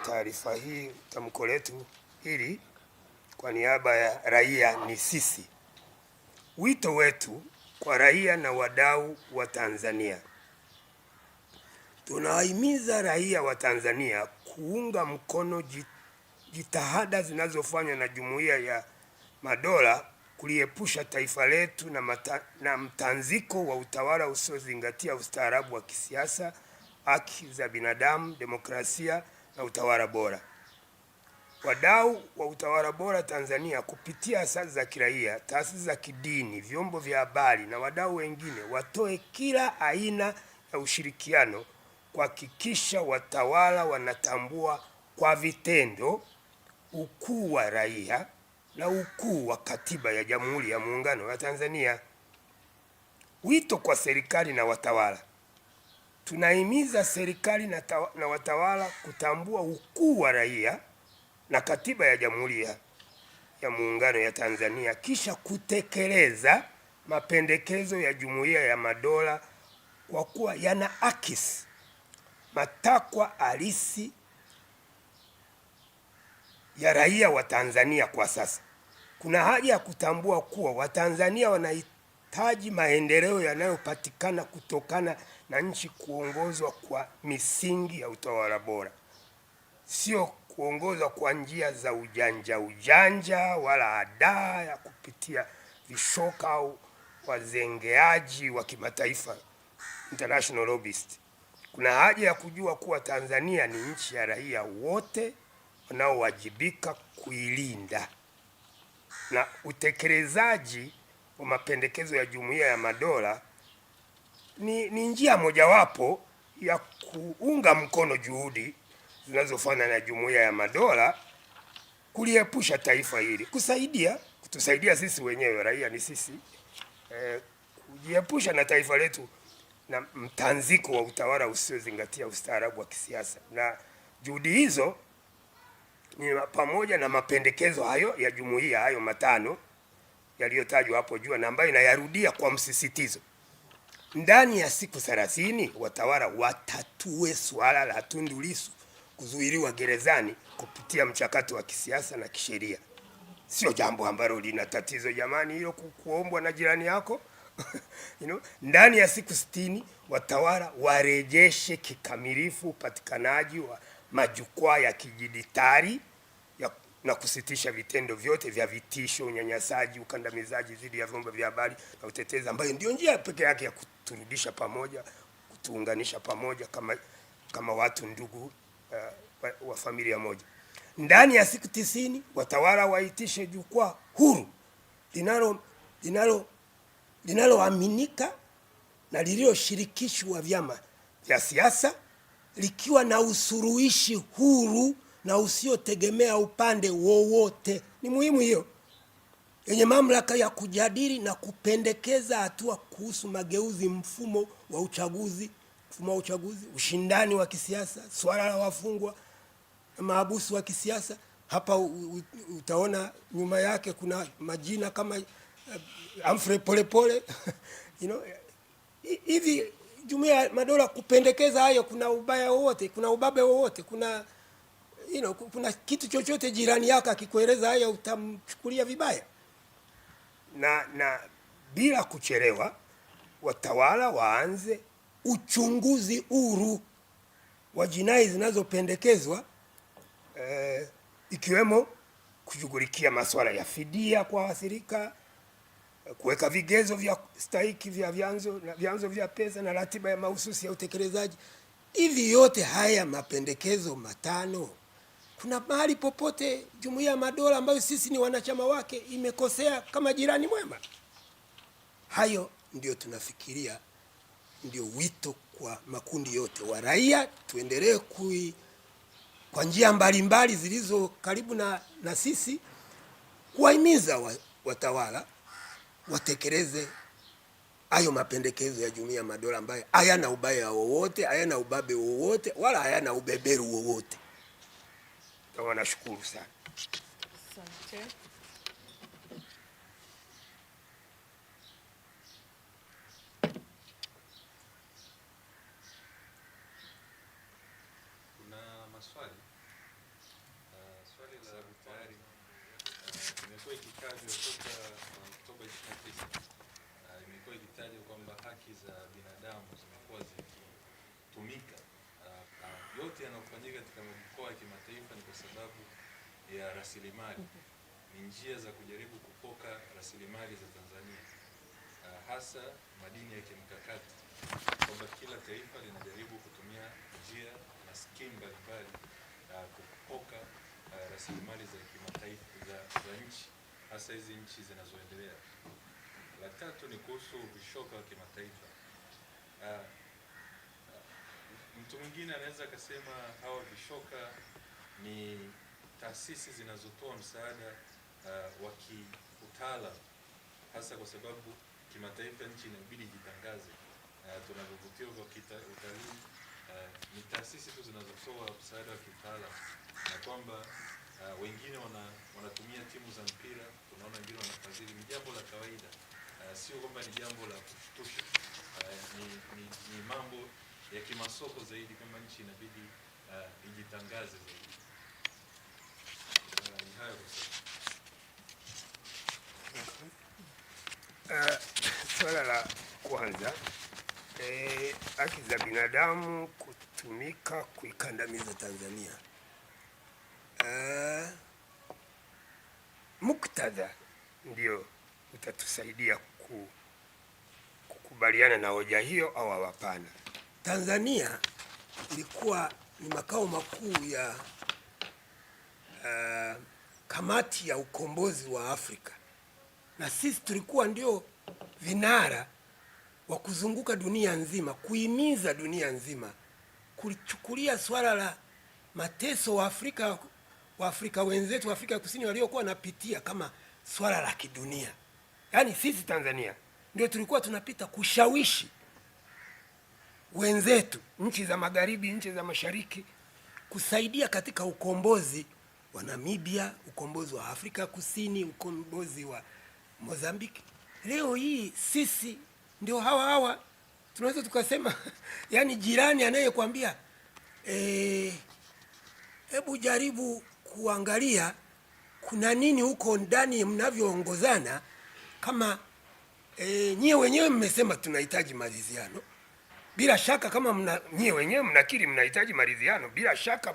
taarifa hii, tamko letu hili kwa niaba ya raia ni sisi. Wito wetu kwa raia na wadau wa Tanzania. Tunawahimiza raia wa Tanzania kuunga mkono jitihada zinazofanywa na Jumuiya ya Madola kuliepusha taifa letu na mtanziko wa utawala usiozingatia ustaarabu wa kisiasa, haki za binadamu, demokrasia na utawala bora. Wadau wa utawala bora Tanzania kupitia asasi za kiraia, taasisi za kidini, vyombo vya habari na wadau wengine watoe kila aina ya ushirikiano kuhakikisha watawala wanatambua kwa vitendo ukuu wa raia na ukuu wa Katiba ya Jamhuri ya Muungano wa Tanzania. Wito kwa serikali na watawala. Tunahimiza serikali na watawala kutambua ukuu wa raia na Katiba ya Jamhuri ya Muungano ya Tanzania, kisha kutekeleza mapendekezo ya Jumuiya ya Madola kwa kuwa yanaakisi matakwa halisi ya raia wa Tanzania kwa sasa. Kuna haja ya kutambua kuwa Watanzania wanahitaji maendeleo yanayopatikana kutokana na nchi kuongozwa kwa misingi ya utawala bora, sio kuongozwa kwa njia za ujanja wala adaa ya kupitia vishoka au wazengeaji wa kimataifa, international lobbyist. Kuna haja ya kujua kuwa Tanzania ni nchi ya raia wote wanaowajibika kuilinda, na utekelezaji wa mapendekezo ya Jumuiya ya Madola ni njia mojawapo ya kuunga mkono juhudi zinazofanywa na Jumuiya ya Madola kuliepusha taifa hili, kutusaidia sisi wenyewe, raia ni sisi, kujiepusha na taifa letu na mtanziko wa utawala usiozingatia ustaarabu wa kisiasa. Na juhudi hizo ni pamoja na mapendekezo hayo ya jumuiya, hayo matano yaliyotajwa hapo juu, na ambayo inayarudia kwa msisitizo. Ndani ya siku 30 watawala watatue suala la Tundu Lissu kuzuiliwa gerezani kupitia mchakato wa kisiasa na kisheria. Sio jambo ambalo lina tatizo jamani, hilo kuombwa na jirani yako. Ndani ya siku 60 watawala warejeshe kikamilifu upatikanaji wa majukwaa ya kidijitali na kusitisha vitendo vyote vya vitisho, unyanyasaji, ukandamizaji dhidi ya vyombo vya habari na utetezi, ambayo ndio njia pekee yake ya kuturudisha pamoja, kutuunganisha pamoja kama watu ndugu wa familia moja. Ndani ya siku 90 watawala waitishe jukwaa huru linaloaminika na lililoshirikishwa vyama vya siasa, likiwa na usuluhishi huru na usiotegemea upande wowote. Ni muhimu hiyo, yenye mamlaka ya kujadili na kupendekeza hatua kuhusu mageuzi mfumo wa uchaguzi, ushindani wa kisiasa, swala la wafungwa na mahabusu wa kisiasa. Hapa utaona nyuma yake kuna majina kama Humphrey Polepole. Hivi Jumuiya ya Madola kupendekeza hayo, kuna ubaya wowote? Kuna ubabe wowote? Kuna kuna kitu chochote jirani yako akikueleza hayo utamchukulia vibaya? Na bila kuchelewa watawala waanze uchunguzi huru wa jinai zinazopendekezwa, ikiwemo kushughulikia masuala ya fidia kwa waathirika, kuweka vigezo vya stahiki vya vyanzo vya pesa na ratiba ya mahususi ya utekelezaji. Hivi yote haya mapendekezo matano, kuna mahali popote Jumuiya ya Madola ambayo sisi ni wanachama wake imekosea kama jirani mwema? Hayo ndio tunafikiria, ndio wito kwa makundi yote wa raia. Tuendelee kwa njia mbalimbali zilizo karibu na sisi kuwahimiza watawala watekeleze hayo mapendekezo ya Jumuiya ya Madola ambayo hayana ubaya wowote, hayana ubabe wowote, wala hayana ubeberu wowote. Nashukuru sana. Asante. Kuna maswali? imekuwa ikitajwa toka Oktoba 29, imekuwa ikitajwa kwamba haki za binadamu zimekuwa zikitumika. Yote yanayofanyika katika mikoa ya kimataifa ni kwa sababu ya rasilimali, ni njia za kujaribu kupoka rasilimali za Tanzania, hasa madini ya kimkakati, kwamba kila taifa linajaribu kutumia njia na skimu mbalimbali kupoka rasilimali za kimataifa za nchi, hasa hizi nchi zinazoendelea. La tatu ni kuhusu vishoka wa kimataifa. Mtu mwingine anaweza akasema hawa vishoka ni taasisi zinazotoa msaada wa kiutaalamu, hasa kwa sababu kimataifa nchi inabidi jitangaze. Tunavyovutia kwa utalii, ni taasisi tu zinazotoa msaada wa kiutaalamu, na kwamba wengine wanatumia timu za mpira, tunaona wengine wanafadhili. Ni jambo la kawaida, sio kwamba ni jambo la kushtusha. Ni mambo ya kimasoko zaidi, kama nchi inabidi ijitangaze zaidi. Ni hayo swala la kwanza, haki za binadamu kutumika kuikandamiza Tanzania. Muktadha ndio utatusaidia kukubaliana na hoja hiyo au hapana. Tanzania ilikuwa ni makao makuu ya kamati ya ukombozi wa Afrika, na sisi tulikuwa ndio vinara wa kuzunguka dunia nzima, kuhimiza dunia nzima kulichukulia swala la mateso wa Afrika wenzetu wa Afrika Kusini waliokuwa wanapitia kama swala la kidunia. Yaani sisi Tanzania ndio tulikuwa tunapita kushawishi wenzetu, nchi za magharibi, nchi za mashariki, kusaidia katika ukombozi wa Namibia, ukombozi wa Afrika Kusini, ukombozi wa Mozambiki. Leo hii sisi ndio hawa tunaweza tukasema yani jirani anayekwambia hebu jaribu kuangalia kuna nini huko ndani mnavyoongozana, kama nyie wenyewe mmesema tunahitaji maridhiano. Bila shaka kama nyie wenyewe mnakiri mnahitaji maridhiano, bila shaka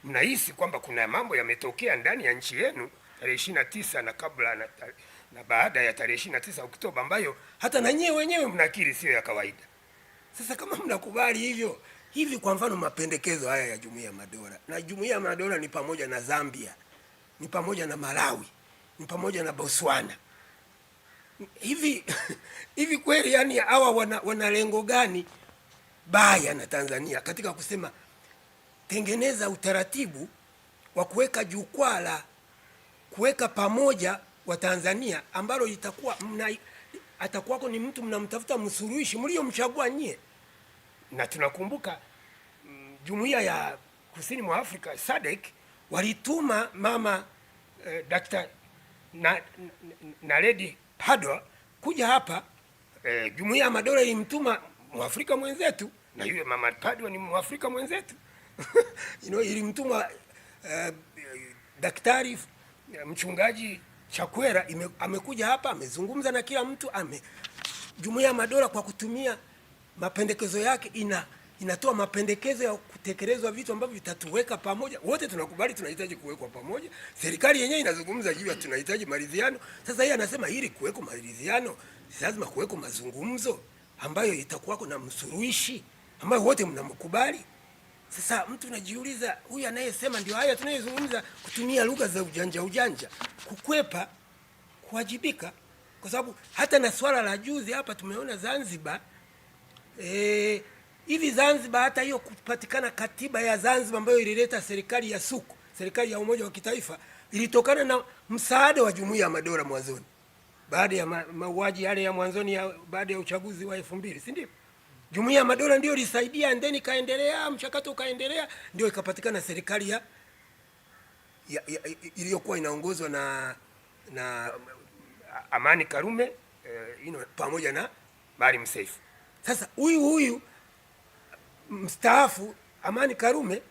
mnahisi kwamba kuna mambo yametokea ndani ya nchi yenu tarehe 29 na kabla na baada ya tarehe 29 Oktoba ambayo hata na nyie wenyewe mnakiri sio ya kawaida. Sasa kama mnakubali hivyo hivi, kwa mfano mapendekezo haya ya Jumuiya ya Madola, na Jumuiya ya Madola ni pamoja na Zambia, ni pamoja na Malawi, ni pamoja na Botswana, hivi kweli yani hawa wana lengo gani baya na Tanzania katika kusema tengeneza utaratibu wa kuweka jukwaa la kuweka pamoja wa Tanzania ambalo itakuwa atakuwako ni mtu mnamtafuta msuluhishi mliomchagua nyie. Na tunakumbuka Jumuiya ya Kusini mwa Afrika SADC walituma mama Dr. Naledi Pandor kuja hapa. Jumuiya ya Madola ilimtuma Mwafrika mwenzetu, na yule mama Pandor ni Mwafrika mwenzetu ilimtuma daktari mchungaji Chakwera amekuja hapa, amezungumza na kila mtu. Jumuiya ya Madola kwa kutumia mapendekezo yake inatoa mapendekezo ya kutekelezwa vitu ambavyo vitatuweka pamoja. Wote tunakubali tunahitaji kuwekwa pamoja. Serikali yenyewe inazungumza juu ya tunahitaji maridhiano. Sasa yeye anasema ili kuweko maridhiano lazima kuweko mazungumzo ambayo itakuwako na msuluhishi ambayo wote mnamkubali. Sasa mtu anajiuliza, huyu anayesema ndio haya tunayezungumza, kutumia lugha za ujanja kukwepa kuwajibika. Kwa sababu hata na swala la juzi hapa tumeona Zanzibar, hivi Zanzibar, hata hiyo kupatikana katiba ya Zanzibar ambayo ilileta serikali ya SUKU, serikali ya umoja wa kitaifa, ilitokana na msaada wa Jumuiya ya Madola mwanzoni, baada ya mauaji yale ya mwanzoni baada ya uchaguzi wa 2000, si ndio? Jumuiya ya Madola ndio ilisaidia, ndeni kaendelea, mchakato ukaendelea, ndio ikapatikana serikali iliyokuwa inaongozwa na Amani Karume pamoja na Maalim Seif. Sasa huyu mstaafu Amani Karume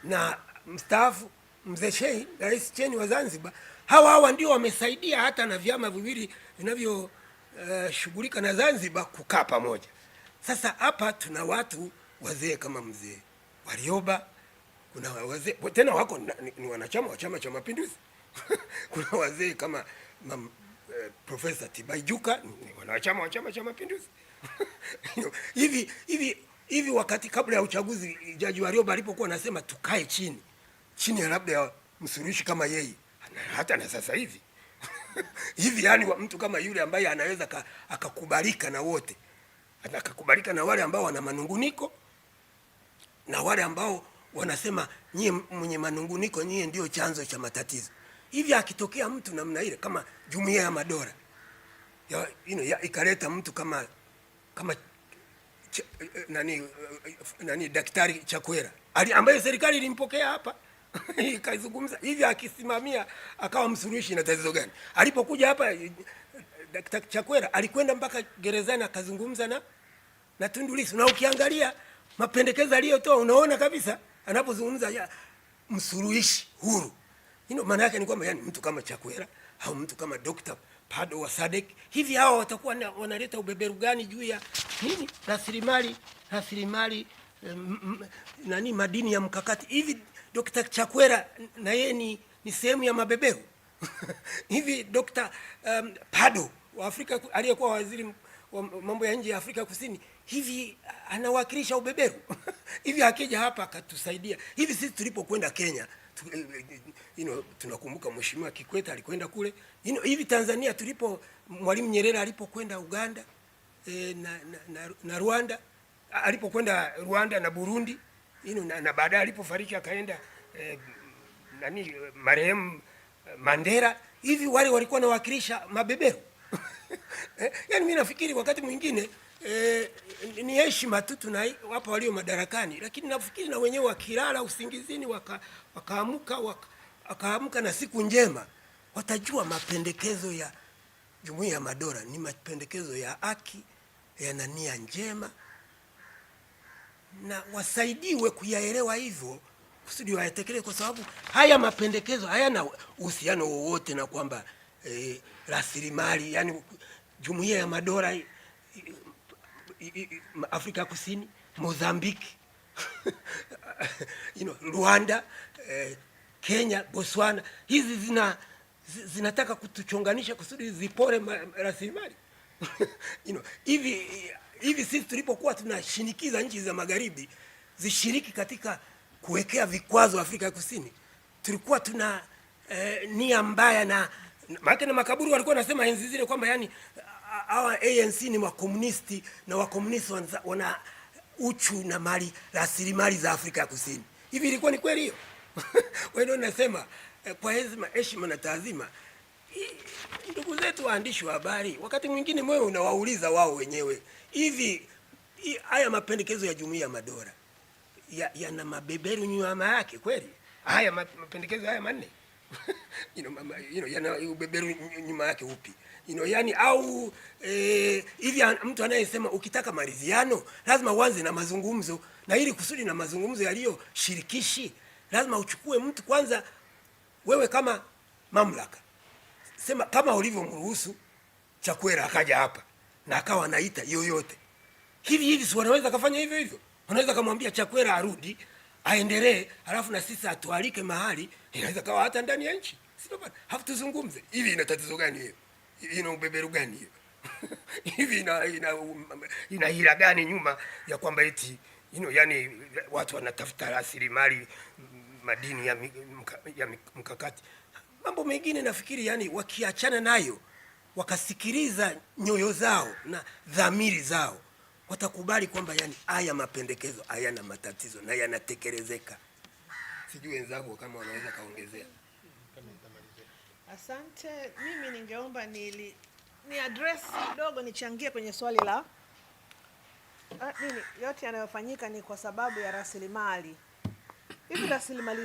na mstaafu Mzee Shein, Rais Cheni wa Zanzibar, hawa ndio wamesaidia hata na vyama viwili vinavyo shughulika na Zanzibar kukaa pamoja. Sasa hapa tuna watu wazee kama mzee Warioba, kuna wazee tena wako ni wanachama wa Chama cha Mapinduzi kuna wazee kama Profesa Tibaijuka ni wanachama wa Chama cha Mapinduzi hivi wakati kabla ya uchaguzi Jaji Warioba alipokuwa anasema tukae chini ya labda ya msuluhishi kama yeye, hata na sasa hivi hivi yani mtu kama yule ambaye anaweza akakubalika na wote, akakubalika na wale ambao wana manunguniko na wale ambao wanasema nyie mwenye manunguniko nyie ndio chanzo cha matatizo. Hivi akitokea mtu namna ile kama Jumuiya ya Madola ikaleta mtu kama nani Daktari Chakwera ambaye serikali ilimpokea hapa ikazungumza hivi, akisimamia akawa msuluhishi na tatizo gani? Alipokuja hapa Daktari Chakwera alikwenda mpaka gerezani akazungumza na Tundu Lissu, na ukiangalia mapendekezo aliyotoa unaona kabisa anapozungumza ya msuluhishi huru. Maana yake ni kwamba yani mtu kama Chakwera au mtu kama Dr. Pado wa SADC hivi hawa watakuwa wanaleta ubeberu gani juu ya nini rasilimali nani madini ya mkakati? Hivi Dr. Chakwera na yeye ni sehemu ya mabeberu hivi Dr. Pado wa Afrika aliyekuwa waziri wa mambo ya nje ya Afrika Kusini hivi anawakilisha ubeberu hivi akija hapa akatusaidia hivi? Sisi tulipokwenda Kenya tunakumbuka Mheshimiwa Kikwete alikwenda kule hivi Tanzania tulipo Mwalimu Nyerere alipokwenda Uganda na Rwanda, alipokwenda Rwanda na Burundi na baadaye alipofariki akaenda marehemu Mandela, hivi wale walikuwa nawakilisha mabeberu yani mimi nafikiri wakati mwingine ni heshima tu tunawapa walio madarakani, lakini nafikiri na wenyewe wakilala usingizini wakaamka na siku njema watajua mapendekezo ya Jumuiya ya Madola ni mapendekezo ya haki, yana nia njema, na wasaidiwe kuyaelewa hivyo kusudi wayatekeleze, kwa sababu haya mapendekezo hayana uhusiano wowote na kwamba rasilimali yani Jumuiya ya Madola Afrika Kusini, Mozambiki Rwanda, Kenya, Botswana, hizi zinataka kutuchonganisha kusudi zipore rasilimali hivi sisi tulipokuwa tunashinikiza nchi za magharibi zishiriki katika kuwekea vikwazo Afrika Kusini, tulikuwa tuna nia mbaya na makaburu walikuwa nasema enzi zile kwamba yani hawa ANC ni wakomunisti na wakomunisti wana uchu na mali rasilimali za Afrika Kusini. Hivi ilikuwa ni kweli hiyo? Wewe unasema kwa heshima na taadhima, ndugu zetu waandishi wa habari, wakati mwingine moyo unawauliza wao wenyewe, hivi haya mapendekezo ya Jumuiya ya Madola yana mabeberu nyuma yake kweli? Haya mapendekezo haya manne yana ubeberu nyuma yake upi? Yani au hivi mtu anayesema ukitaka maridhiano lazima uanze na mazungumzo, na ili kusudi na mazungumzo yaliyo shirikishi lazima uchukue mtu kwanza, wewe kama mamlaka sema kama ulivyomruhusu Chakwera akaja hapa na akawa anaita yoyote hivi si wanaweza kufanya hivyo? Wanaweza kumwambia Chakwera arudi aendelee, alafu na sisi atualike mahali, inaweza kawa hata ndani ya nchi, sio bwana, hafu tuzungumze. Hivi ina tatizo gani hiyo? Ina ubeberu gani hiyo? Hivi ina hila gani nyuma ya kwamba eti yani watu wanatafuta rasilimali madini ya mkakati? Mambo mengine nafikiri yani wakiachana nayo wakasikiliza nyoyo zao na dhamiri zao watakubali kwamba yani haya mapendekezo hayana matatizo na yanatekelezeka. Sijui wenzangu kama wanaweza kaongezea. Asante. Mimi ningeomba ni address kidogo, nichangie kwenye swali la nini yote yanayofanyika ni kwa sababu ya rasilimali. Hivi rasilimali